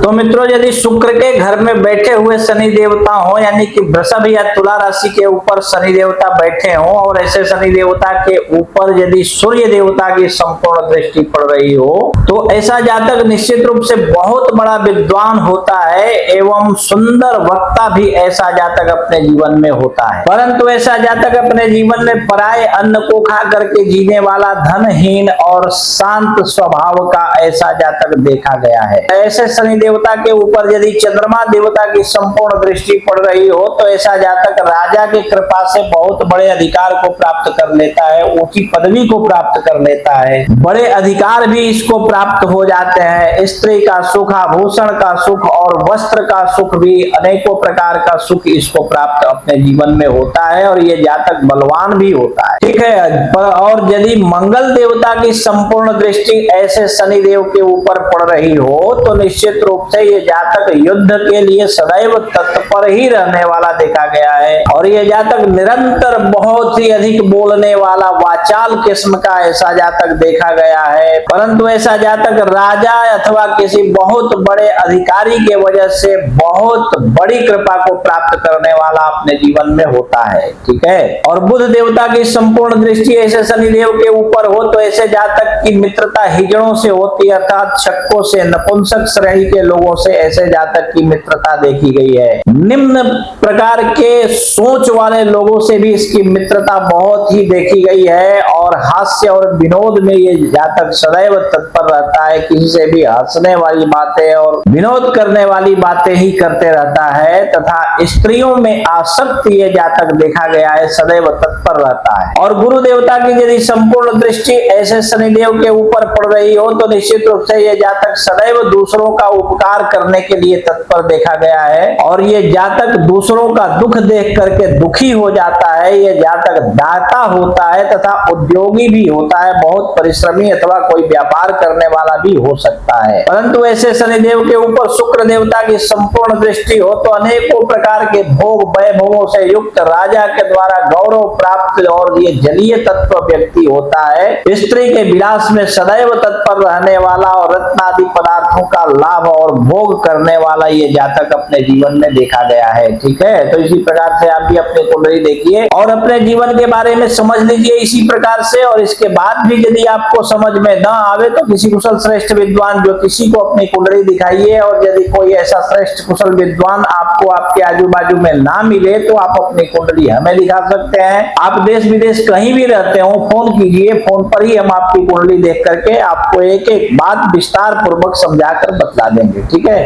तो मित्रों, यदि शुक्र के घर में बैठे हुए शनि देवता हो, यानी कि वृषभ या तुला राशि के ऊपर शनि देवता बैठे हो और ऐसे शनि देवता के ऊपर यदि सूर्य देवता की संपूर्ण दृष्टि पड़ रही हो, तो ऐसा जातक निश्चित रूप से बहुत बड़ा विद्वान होता है एवं सुंदर वक्ता भी ऐसा जातक अपने जीवन में होता है। परंतु ऐसा जातक अपने जीवन में पराये अन्न को खा करके जीने वाला, धनहीन और शांत स्वभाव का ऐसा जातक देखा गया है। ऐसे शनि देवता के ऊपर यदि चंद्रमा देवता की संपूर्ण दृष्टि पड़ रही हो, तो ऐसा जातक राजा की कृपा से बहुत बड़े अधिकार को प्राप्त कर लेता है, ऊंची पदवी को प्राप्त कर लेता है, बड़े अधिकार भी इसको प्राप्त हो जाते हैं। स्त्री का सुख, आभूषण का सुख और वस्त्र का सुख भी, अनेकों प्रकार का सुख इसको प्राप्त अपने जीवन में होता है और ये जातक बलवान भी होता है। ठीक है। और यदि मंगल देवता की संपूर्ण दृष्टि ऐसे शनि देव के ऊपर पड़ रही हो, तो निश्चित रूप से ये जातक युद्ध के लिए सदैव तत्पर ही रहने वाला देखा गया है और ये जातक निरंतर बहुत ही अधिक बोलने वाला, वाचाल किस्म का ऐसा जातक देखा गया है। परंतु ऐसा जातक राजा अथवा किसी बहुत बड़े अधिकारी के वजह से बहुत बड़ी कृपा को प्राप्त करने वाला अपने जीवन में होता है। ठीक है। और बुध देवता की संपूर्ण दृष्टि ऐसे शनिदेव के ऊपर हो, तो ऐसे जातक की मित्रता हिजड़ों से होती है, अर्थात शक्कों से, नपुंसक श्रेणी के लोगों से ऐसे जातक की मित्रता देखी गई है। निम्न प्रकार के सोच वाले लोगों से भी इसकी मित्रता बहुत ही देखी गई है और हास्य और विनोद में ये जातक सदैव तत्पर रहता है, किसी से भी हंसने वाली बातें और विनोद करने वाली बातें ही करते रहता है तथा स्त्रियों में आसक्त ये जातक देखा गया है, सदैव तत्पर रहता है। और गुरु देवता की यदि संपूर्ण दृष्टि ऐसे शनिदेव के ऊपर पड़ रही हो, तो निश्चित रूप से ये जातक सदैव दूसरों का उपकार करने के लिए तत्पर देखा गया है और ये जातक दूसरों का दुख देख करके दुखी हो जाता है। ये जातक दाता होता है तथा उद्योगी भी होता है, बहुत परिश्रमी अथवा कोई व्यापार करने वाला भी हो सकता है। परंतु ऐसे शनिदेव के ऊपर शुक्र देवता की संपूर्ण दृष्टि हो, तो अनेकों प्रकार के भोग वैभवों से युक्त, राजा के द्वारा गौरव प्राप्त और ये जलीय तत्व व्यक्ति होता है। स्त्री के विलास में सदैव तत्पर रहने वाला और रत्नादि पदार्थों का लाभ और भोग करने वाला ये जातक अपने जीवन में देखा गया है। ठीक है। तो इसी प्रकार से आप भी अपनी कुंडली देखिए और अपने जीवन के बारे में समझ लीजिए इसी प्रकार से। और इसके बाद भी यदि आपको समझ में न आवे, तो किसी कुशल श्रेष्ठ विद्वान ज्योतिषी को अपनी कुंडली दिखाइए और यदि कोई ऐसा श्रेष्ठ कुशल विद्वान आपको आपके आजू बाजू में ना मिले, तो आप अपनी कुंडली हमें दिखा सकते हैं। आप देश विदेश कहीं भी रहते हो, फोन कीजिए, फोन पर ही हम आपकी कुंडली देख करके आपको एक एक बात विस्तार पूर्वक समझाकर बतला देंगे। ठीक है।